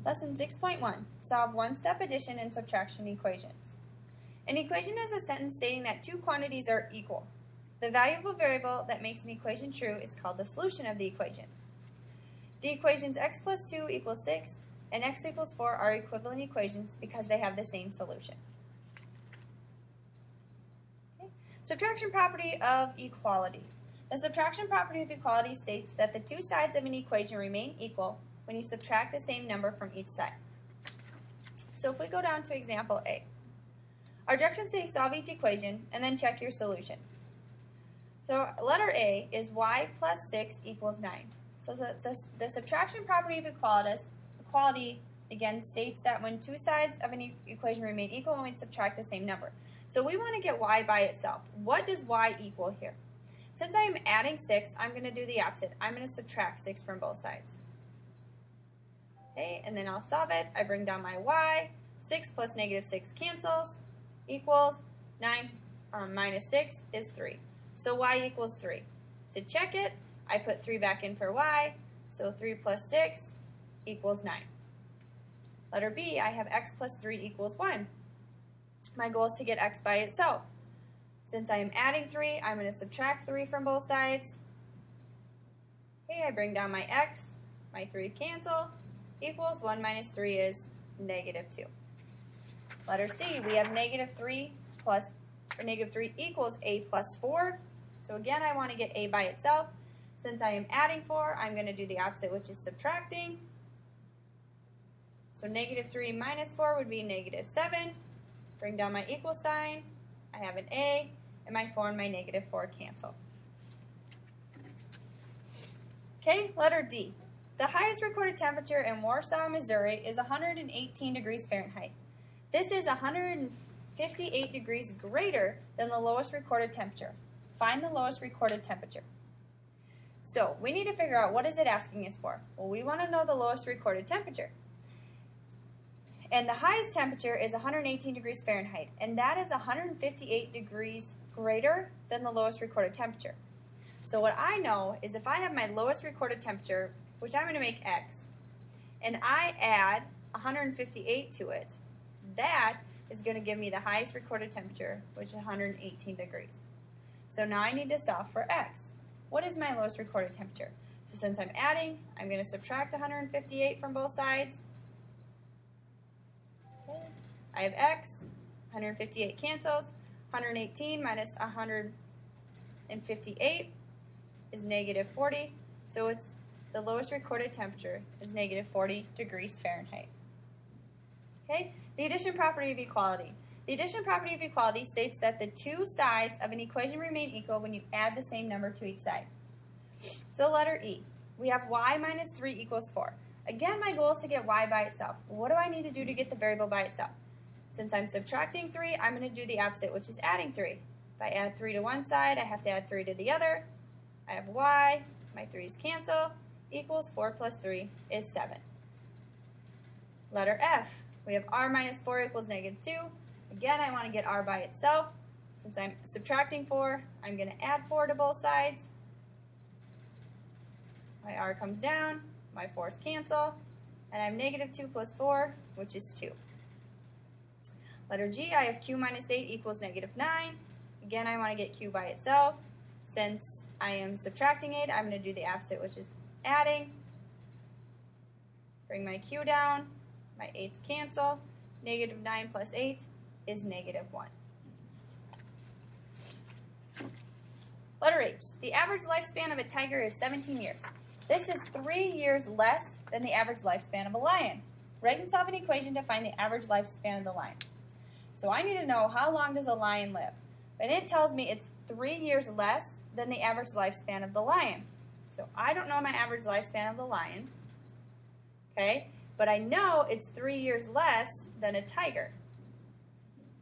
Lesson 6.1, solve one-step addition and subtraction equations. An equation is a sentence stating that two quantities are equal. The value of a variable that makes an equation true is called the solution of the equation. The equations x plus 2 equals 6 and x equals 4 are equivalent equations because they have the same solution. Okay. Subtraction property of equality. The subtraction property of equality states that the two sides of an equation remain equal when you subtract the same number from each side. So if we go down to example A, our directions say solve each equation and then check your solution. So letter A is y plus 6 equals 9. So the subtraction property of equality again states that when two sides of an equation remain equal when we subtract the same number. So we want to get y by itself. What does y equal here? Since I am adding 6, I'm going to do the opposite. I'm going to subtract 6 from both sides. Okay, and then I'll solve it. I bring down my y. 6 plus negative 6 cancels, equals 9, minus 6 is 3. So y equals 3. To check it, I put 3 back in for y, so 3 plus 6 equals 9. Letter B, I have x plus 3 equals 1. My goal is to get x by itself. Since I am adding 3, I'm going to subtract 3 from both sides. Okay, I bring down my x, my 3 cancel, equals 1 minus 3 is negative 2. Letter C, we have negative 3 equals a plus 4. So again, I want to get a by itself. Since I am adding 4, I'm going to do the opposite, which is subtracting. So negative 3 minus 4 would be negative 7. Bring down my equal sign. I have an a, and my 4 and my negative 4 cancel. Okay, letter D. The highest recorded temperature in Warsaw, Missouri is 118 degrees Fahrenheit. This is 158 degrees greater than the lowest recorded temperature. Find the lowest recorded temperature. So we need to figure out what is it asking us for. Well, we want to know the lowest recorded temperature. And the highest temperature is 118 degrees Fahrenheit, and that is 158 degrees greater than the lowest recorded temperature. So what I know is if I have my lowest recorded temperature, which I'm going to make x, and I add 158 to it, that is going to give me the highest recorded temperature, which is 118 degrees. So now I need to solve for x. What is my lowest recorded temperature? So since I'm adding, I'm going to subtract 158 from both sides. Okay. I have x, 158 cancels, 118 minus 158 is negative 40. So it's the lowest recorded temperature is negative 40 degrees Fahrenheit. Okay? The addition property of equality. The addition property of equality states that the two sides of an equation remain equal when you add the same number to each side. So letter E, we have y minus 3 equals 4. Again, my goal is to get y by itself. What do I need to do to get the variable by itself? Since I'm subtracting 3, I'm going to do the opposite, which is adding 3. If I add 3 to one side, I have to add 3 to the other. I have y, my 3's cancel, equals 4 plus 3 is 7. Letter F, we have r minus 4 equals negative 2. Again, I want to get r by itself. Since I'm subtracting 4, I'm going to add 4 to both sides. My r comes down, my 4's cancel, and I have negative 2 plus 4, which is 2. Letter G, I have q minus 8 equals negative 9. Again, I want to get q by itself. Since I am subtracting 8, I'm going to do the opposite, which is adding. Bring my q down, my 8's cancel. Negative 9 plus 8 is negative 1. Letter H, the average lifespan of a tiger is 17 years. This is 3 years less than the average lifespan of a lion. Write and solve an equation to find the average lifespan of the lion. So I need to know how long does a lion live. And it tells me it's 3 years less than the average lifespan of the lion. So I don't know my average lifespan of the lion. Okay? But I know it's 3 years less than a tiger.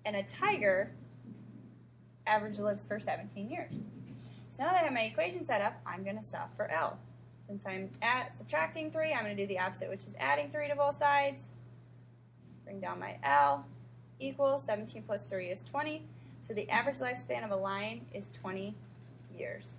And a tiger average lives for 17 years. So now that I have my equation set up, I'm going to solve for L. Since I'm subtracting 3, I'm going to do the opposite, which is adding 3 to both sides. Bring down my L, equals 17 plus 3 is 20. So the average lifespan of a lion is 20 years.